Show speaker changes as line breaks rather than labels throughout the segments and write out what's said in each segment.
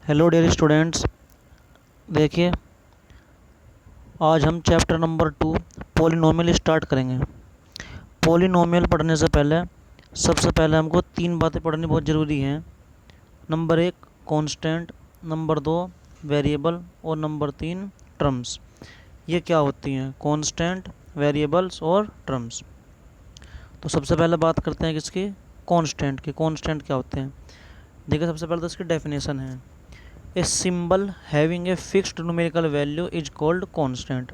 Hello dear students. देखिए, आज हम चैप्टर नंबर 2 पॉलिनोमियल स्टार्ट करेंगे। पॉलिनोमियल पढ़ने से पहले सबसे पहले हमको तीन बातें पढ़नी बहुत ज़रूरी हैं। नंबर 1 कांस्टेंट, नंबर 2 वेरिएबल और नंबर 3 टर्म्स। ये क्या होती हैं? कांस्टेंट, वेरिएबल्स और टर्म्स। तो सबसे पहले बात करते हैं किसकी? कांस्टेंट की। कांस्टेंट क्या होते हैं? देखिए, सबसे पहले तो इसकी डेफिनेशन है। A symbol having a fixed numerical value is called constant.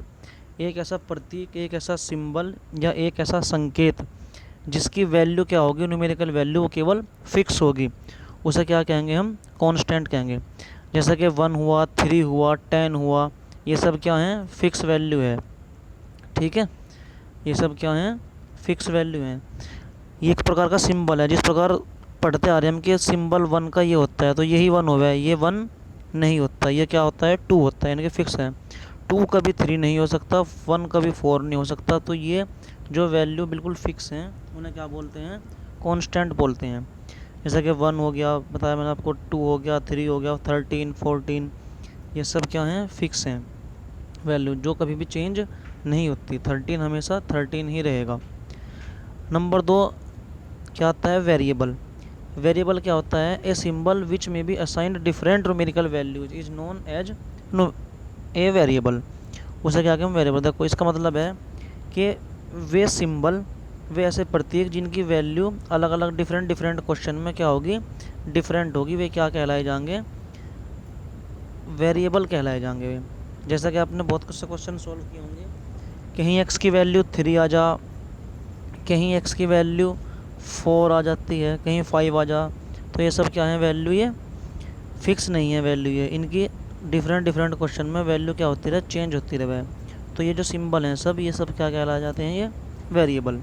एक ऐसा प्रतीक, एक ऐसा सिंबल या एक ऐसा संकेत जिसकी वैल्यू क्या होगी, न्यूमेरिकल वैल्यू वो केवल फिक्स होगी, उसे क्या कहेंगे? हम कांस्टेंट कहेंगे। जैसा कि 1 हुआ, 3 हुआ, 10 हुआ, ये सब क्या है? फिक्स वैल्यू है। ठीक है, ये सब क्या है? फिक्स वैल्यू है। ये एक प्रकार का सिंबल है। जिस प्रकार पढ़ते आ रहे हैं हम कि सिंबल 1 का ये होता है, तो यही 1 हो गया है। ये 1 नहीं होता, ये क्या होता है? 2 होता है, यानी कि फिक्स है। 2 कभी 3 नहीं हो सकता, 1 कभी 4 नहीं हो सकता। तो ये जो वैल्यू बिल्कुल फिक्स हैं उन्हें क्या बोलते हैं? कांस्टेंट बोलते हैं। जैसा कि 1 हो गया, बताया मैंने आपको, 2 हो गया, 3 हो गया, 13, 14, ये सब क्या हैं? फिक्स हैं वैल्यू, जो कभी भी चेंज नहीं होती। 13 हमेशा 13 ही रहेगा। नंबर 2 क्या आता है? वेरिएबल। वेरिएबल क्या होता है? ए symbol which may be assigned different numerical values is known as a variable. उसे क्या कहते हैं? वेरिएबल। देखो, इसका मतलब है कि वे सिंबल, वे ऐसे प्रतीक जिनकी वैल्यू अलग अलग डिफरेंट डिफरेंट क्वेश्चन में क्या होगी? डिफरेंट होगी, वे क्या कहलाए जाएंगे? वेरिएबल कहलाए जाएंगे वे। जैसा कि आपने बहुत कुछ से क्वेश्चन सोल्व किए होंगे, कहीं एक्स की वैल्यू 3 आ जा, कहीं एक्स की वैल्यू 4 आ जाती है, कहीं 5 आ जा। तो ये सब क्या है? वैल्यू ये फिक्स नहीं है वैल्यू, ये इनकी डिफरेंट डिफरेंट क्वेश्चन में वैल्यू क्या होती रहे? चेंज होती रहे। तो ये जो सिंबल हैं सब, ये सब क्या कहलाए जाते हैं? ये वेरिएबल।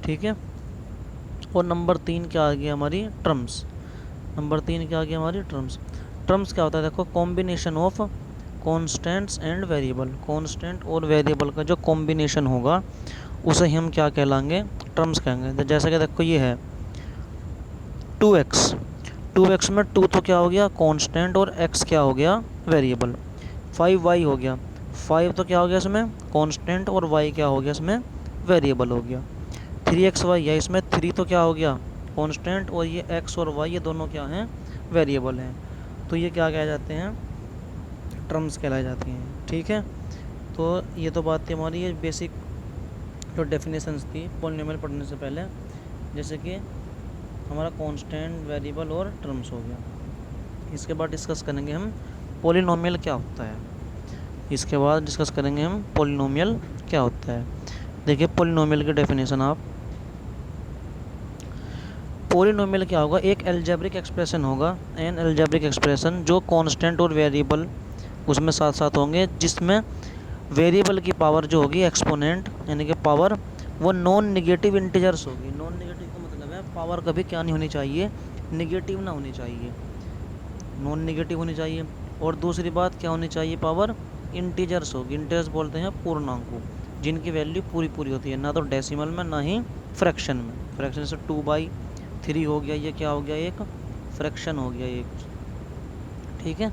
ठीक है। और नंबर 3 क्या आ गया हमारी? टर्म्स। नंबर 3 क्या आ गया हमारी? टर्म्स। टर्म्स क्या होता है? देखो, combination of constants and variable. Constant और वेरिएबल का जो कॉम्बिनेशन होगा उसे हम क्या कहलाएंगे? टर्म्स कहेंगे। जैसे कि देखो, ये है 2x। 2x में 2 तो क्या हो गया? कांस्टेंट, और x क्या हो गया? वेरिएबल। 5y हो गया, 5 तो क्या हो गया इसमें? कांस्टेंट, और y क्या हो गया इसमें? वेरिएबल हो गया। 3xy है, इसमें 3 तो क्या हो गया? कांस्टेंट, और ये x और y ये दोनों क्या हैं? वेरिएबल हैं। तो ये क्या कह जाते हैं? टर्म्स कहलाई जाती हैं। ठीक है। तो ये तो बात थी हमारी, ये बेसिक जो डेफिनेशंस थी पॉलिनोमियल पढ़ने से पहले। जैसे कि हमारा कांस्टेंट, वेरिएबल और टर्म्स हो गया। इसके बाद डिस्कस करेंगे हम पॉलिनोमियल क्या होता है। इसके बाद डिस्कस करेंगे हम पॉलिनोमियल क्या होता है। देखिए, पॉलिनोमियल की डेफिनेशन आप, पॉलिनोमियल क्या होगा? एक एल्जेब्रिक एक्सप्रेशन होगा, एन एल्जेब्रिक एक्सप्रेशन जो कांस्टेंट और वेरिएबल उसमें साथ साथ होंगे, जिसमें वेरिएबल की पावर जो होगी एक्सपोनेंट, यानी कि पावर, वो नॉन निगेटिव इंटीजर्स होगी। नॉन निगेटिव का मतलब है पावर कभी क्या नहीं होनी चाहिए? निगेटिव ना होनी चाहिए, नॉन निगेटिव होनी चाहिए। और दूसरी बात क्या होनी चाहिए? पावर इंटीजर्स होगी। इंटीजर्स बोलते हैं पूर्णांक को, जिनकी वैल्यू पूरी पूरी होती है, ना तो डेसिमल में ना ही फ्रैक्शन में। फ्रैक्शन से 2/3 हो गया, ये क्या हो गया? एक फ्रैक्शन हो गया एक। ठीक है।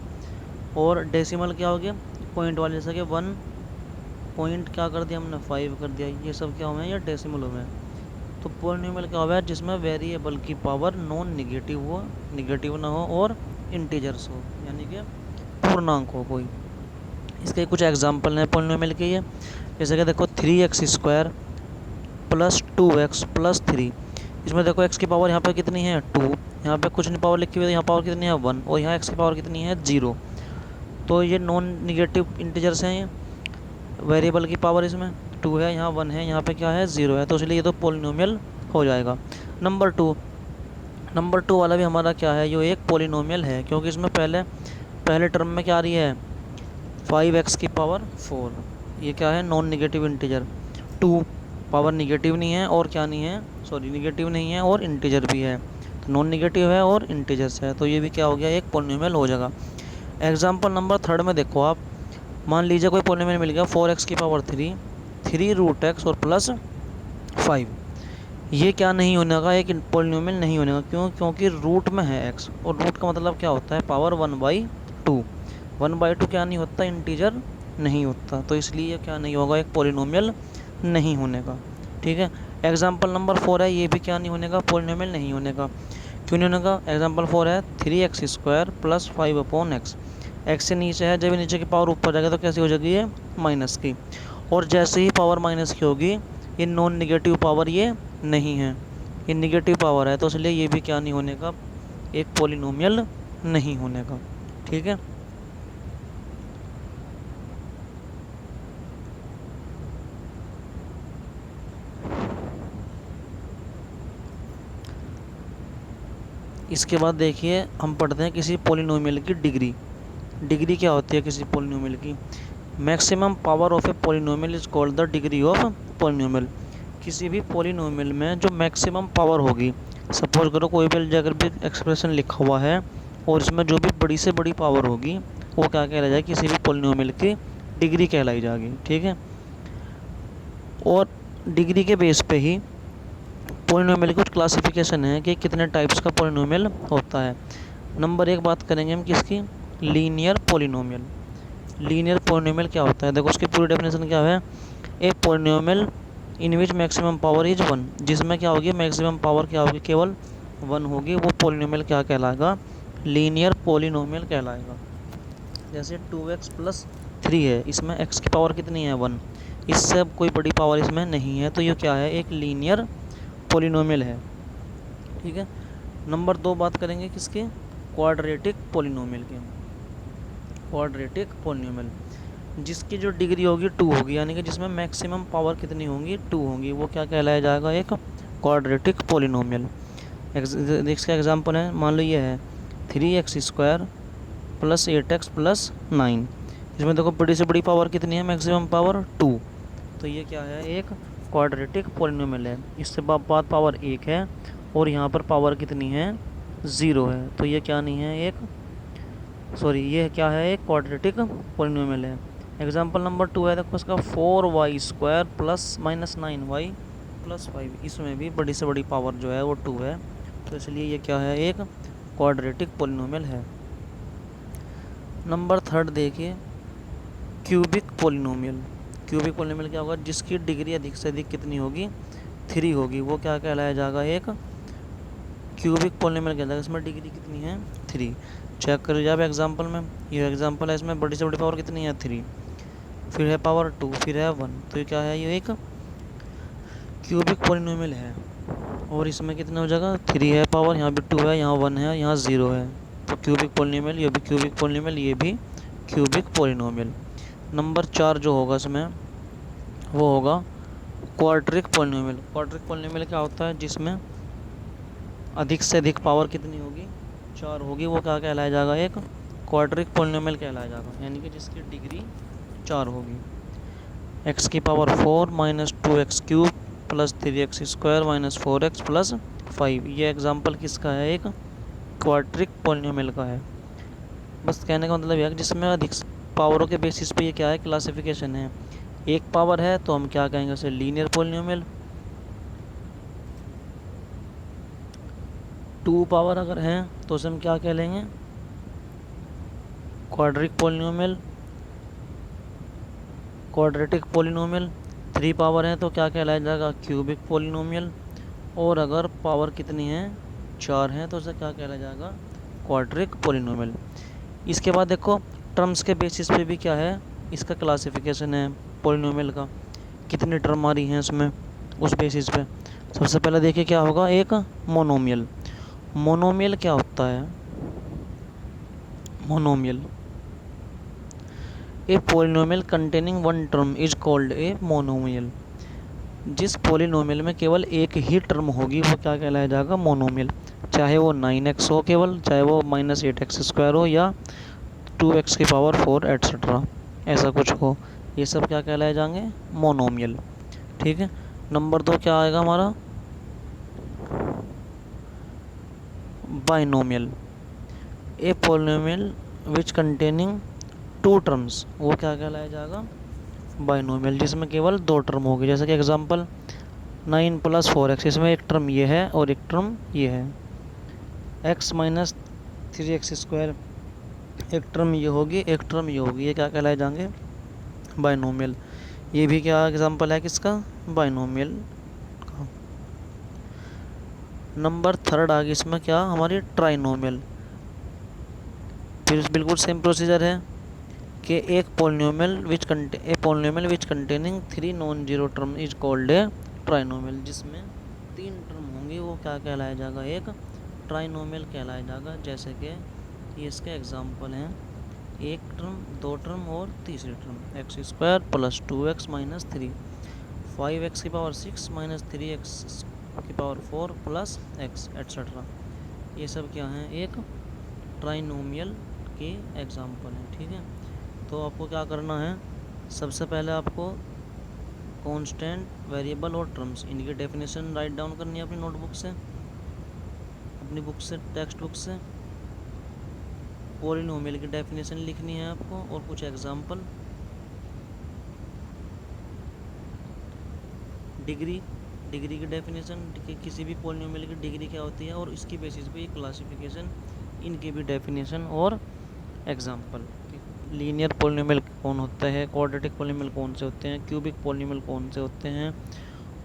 और डेसिमल क्या हो गया? पॉइंट वाले, जैसे कि 1 पॉइंट क्या कर दिया हमने? 5 कर दिया। ये सब क्या हुए हैं? ये डेसिमल हुए हैं। तो पॉलिनोमियल क्या हुआ है? जिसमें वेरिएबल की पावर नॉन निगेटिव हो, निगेटिव ना हो, और इंटीजर्स हो, यानी कि पूर्णांक हो कोई। इसके कुछ एग्जांपल हैं पॉलिनोमियल के ये। जैसे कि देखो, 3x² प्लस 2x प्लस 3। इसमें देखो x की पावर यहाँ पर कितनी है? 2। यहाँ पे कुछ नहीं पावर लिखी हुई है, यहाँ पावर कितनी है? 1। और यहाँ x की पावर कितनी है? 0। तो ये नॉन निगेटिव इंटीजर्स हैं। ये वेरिएबल की पावर इसमें 2 है, यहाँ 1 है, यहाँ पे क्या है? 0 है। तो इसलिए ये तो पॉलिनोमियल हो जाएगा। नंबर 2, नंबर 2 वाला भी हमारा क्या है? ये एक पॉलिनोमियल है, क्योंकि इसमें पहले टर्म में क्या आ रही है? 5x की पावर 4। ये क्या है? Non negative integer. 2 power negative नहीं है, और क्या नहीं है? सॉरी, निगेटिव नहीं है और इंटीजर भी है। तो नॉन निगेटिव है और इंटीजर्स है, तो ये भी क्या हो गया? एक पॉलिनोमियल हो जाएगा। एग्जाम्पल नंबर 3 में देखो आप, मान लीजिए कोई पॉलिनोमियल मिल गया 4x की पावर 3, 3√x और प्लस 5। ये क्या नहीं होने का? एक पॉलिनोमियल नहीं होने का। क्यों? क्योंकि रूट में है x, और रूट का मतलब क्या होता है? पावर 1/4 2। 1/2 क्या नहीं होता, इंटीजर नहीं होता, तो इसलिए क्या नहीं होगा, एक पॉलिनोमियल नहीं होने का। ठीक है। एग्जाम्पल नंबर 4 है, ये भी क्या नहीं होने का, पॉलिनोमियल नहीं होने का। क्यों नहीं होने का? एग्जाम्पल 4 है 3x² + 5/x। एक्स से नीचे है, जब नीचे की पावर ऊपर जाएगा तो कैसी हो जाएगी, ये माइनस की। और जैसे ही पावर माइनस की होगी, ये नॉन निगेटिव पावर ये नहीं है, ये निगेटिव पावर है, तो इसलिए ये भी क्या नहीं होने का, एक पॉलिनोमियल नहीं होने का। ठीक है। इसके बाद देखिए हम पढ़ते हैं किसी पॉलिनोमियल की डिग्री। डिग्री क्या होती है किसी पॉलिनोमियल की? Maximum power of a polynomial is called the degree of polynomial. किसी भी पॉलिनोमियल में जो मैक्सिमम पावर होगी, सपोज करो कोई भी अलजेब्रिक एक्सप्रेशन लिखा हुआ है और इसमें जो भी बड़ी से बड़ी पावर होगी वो क्या कहलाई जाएगी, किसी भी पॉलिनोमियल की डिग्री कहलाई जाएगी। ठीक है। और डिग्री के बेस पे ही पॉलिनोमियल की कुछ क्लासिफिकेशन है कि कितने टाइप्स का पॉलिनोमियल होता है। नंबर 1 बात करेंगे हम किसकी, लीनियर पॉलिनोमियल। लीनियर पॉलिनोमियल क्या होता है, देखो उसकी पूरी डेफिनेशन क्या है, a polynomial in which maximum power is 1। जिसमें क्या होगी, मैक्सिमम पावर क्या होगी, केवल 1 होगी, वो पॉलिनोमियल क्या कहलाएगा, लीनियर पॉलिनोमियल कहलाएगा। जैसे 2x + 3 है, इसमें x की पावर कितनी है, 1, इससे अब कोई बड़ी पावर इसमें नहीं है, तो ये क्या है, एक लीनियर पॉलिनोमियल है। ठीक है। नंबर 2 बात करेंगे किसके, क्वाड्रेटिक पॉलिनोमियल के। क्वाड्रेटिक पॉलिनोमियल जिसकी जो डिग्री होगी 2 होगी, यानी कि जिसमें मैक्सिमम पावर कितनी होंगी, 2 होंगी, वो क्या कहलाया जाएगा, एक क्वाड्रेटिक पॉलिनोमियल। इसका एग्जांपल है, मान लो ये है 3x² + 8x + 9। इसमें देखो बड़ी से बड़ी पावर कितनी है, मैक्सिमम पावर 2, तो ये क्या है, एक क्वाड्रेटिक पॉलिनोमियल है। इससे बाद पावर 1 है और यहाँ पर पावर कितनी है, 0 है, तो ये क्या नहीं है, ये क्या है, एक क्वाड्रेटिक पॉलिनोमियल है। एग्जांपल नंबर 2 है, देखो इसका 4y² + -9y + 5। इसमें भी बड़ी से बड़ी पावर जो है वो 2 है, तो इसलिए ये क्या है, एक क्वाड्रेटिक पॉलिनोमियल है। नंबर 3 देखिए, क्यूबिक पॉलिनोमियल। क्यूबिक पॉलिनोमियल क्या होगा, जिसकी डिग्री अधिक से अधिक कितनी होगी, 3 होगी, वो क्या कहलाया जाएगा, एक क्यूबिक पॉलिनोमियल कहलाएगा। इसमें डिग्री कितनी है, 3। चेक कर लीजिए आप एग्जाम्पल में, ये एग्जाम्पल है, इसमें बड़ी से बड़ी पावर कितनी है, 3, फिर है पावर 2, फिर है 1, तो ये क्या है, ये एक क्यूबिक पॉलिनोमियल है। और इसमें कितना हो जाएगा, 3 है पावर, यहाँ भी 2 है, यहाँ 1 है, यहाँ 0 है, तो क्यूबिक पॉलिनोमियल, ये भी क्यूबिक पॉलिनोमियल, ये भी क्यूबिक पॉलिनोमियल। नंबर 4 जो होगा इसमें वो होगा क्वाड्रिक पॉलिनोमियल। क्वाड्रिक पॉलिनोमियल क्या होता है, जिसमें अधिक से अधिक पावर कितनी होगी, 4 होगी, वो क्या कहलाया जाएगा, एक क्वाड्रिक पॉलिनोमियल कहलाया जाएगा, यानी कि जिसकी डिग्री 4 होगी। x की पावर 4 - 2x³ + 3x² - 4x + 5। ये एग्जाम्पल किसका है, एक क्वाड्रिक पॉलिनोमियल का है। बस कहने का मतलब यह है कि जिसमें अधिक पावरों के बेसिस पे ये क्या है, क्लासिफिकेशन है। एक पावर है तो हम क्या कहेंगे उसे, लीनियर पॉलिनोमियल। 2 पावर अगर है तो उसे हम क्या कह लेंगे, quadric polynomial, quadratic polynomial. 3 power है तो क्या कहलाया जाएगा, क्यूबिक पॉलिनोमियल। और अगर पावर कितनी है, 4 है, तो उसे क्या कहलाया जाएगा, क्वाड्रिक पॉलिनोमियल। इसके बाद देखो टर्म्स के बेसिस पे भी क्या है, इसका क्लासिफिकेशन है पॉलिनोमियल का, कितनी टर्म आ रही हैं इसमें, उस बेसिस पे। सबसे पहले देखिए क्या होगा, एक मोनोमियल। मोनोमियल क्या होता है, monomial, a polynomial containing 1 term is called a monomial. जिस पॉलिनोमियल में केवल एक ही टर्म होगी वो क्या कहलाया जाएगा, मोनोमियल। चाहे वो 9x हो केवल, चाहे वो -8x² हो, या 2x की पावर 4 एट्सेट्रा, ऐसा कुछ हो, ये सब क्या कहलाए जाएंगे, मोनोमियल। ठीक है। नंबर 2 क्या आएगा हमारा, binomial. A polynomial which containing 2 terms, वो क्या कहलाया जाएगा, बाइनोमियल, जिसमें केवल 2 टर्म होगी। जैसे कि एग्जांपल 9 + 4x, इसमें एक टर्म ये है और एक टर्म ये है। x - 3x² एक टर्म ये होगी, एक टर्म ये होगी, ये क्या कहलाए जाएंगे? बाइनोमियल। ये भी क्या एग्जांपल है किसका? बाइनोमियल का। नंबर थर्ड आ गई इसमें क्या हमारी? ट्राइनोमियल। फिर बिल्कुल सेम प्रोसीजर है कि एक polynomial which containing 3 non zero term is called a trinomial. जिसमें 3 टर्म होंगे वो क्या कहलाया जाएगा? एक ट्राइनोमियल कहलाया जाएगा। जैसे कि ये इसके एग्जांपल हैं, एक टर्म, दो टर्म और तीसरी term. X square plus 2x minus 3, 5x की पावर 6 माइनस 3x की पावर 4 प्लस x एट्सेट्रा। ये सब क्या हैं? एक ट्राइनोमियल के एग्जांपल हैं। ठीक है, तो आपको क्या करना है? सबसे पहले आपको कांस्टेंट, वेरिएबल और टर्म्स, इनकी डेफिनेशन राइट डाउन करनी है अपनी नोटबुक से, अपनी बुक से, टेक्स्ट बुक से। पॉलिनोमियल की डेफिनेशन लिखनी है आपको और कुछ एग्जांपल। डिग्री की डेफिनेशन, किसी भी पॉलिनोमियल की डिग्री क्या होती है और इसकी बेसिस पे क्लासिफिकेशन, इनकी भी डेफिनेशन और एग्जांपल। लीनियर पॉलिनोमियल कौन होता है, क्वाड्रेटिक पॉलिनोमियल कौन से होते हैं, क्यूबिक पॉलिनोमियल कौन से होते हैं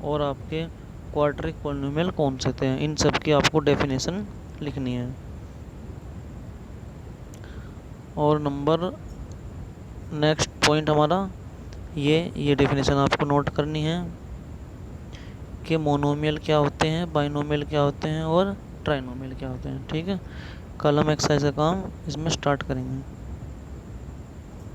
और आपके क्वाड्रेटिक पॉलिनोमियल कौन से होते हैं, इन सब की आपको डेफिनेशन लिखनी है। और नंबर नेक्स्ट पॉइंट हमारा ये डेफिनेशन आपको नोट करनी है कि मोनोमियल क्या होते हैं, बाइनोमियल क्या होते हैं और ट्राइनोमियल क्या होते हैं। ठीक है, कल हम एक्सरसाइज का काम इसमें स्टार्ट करेंगे।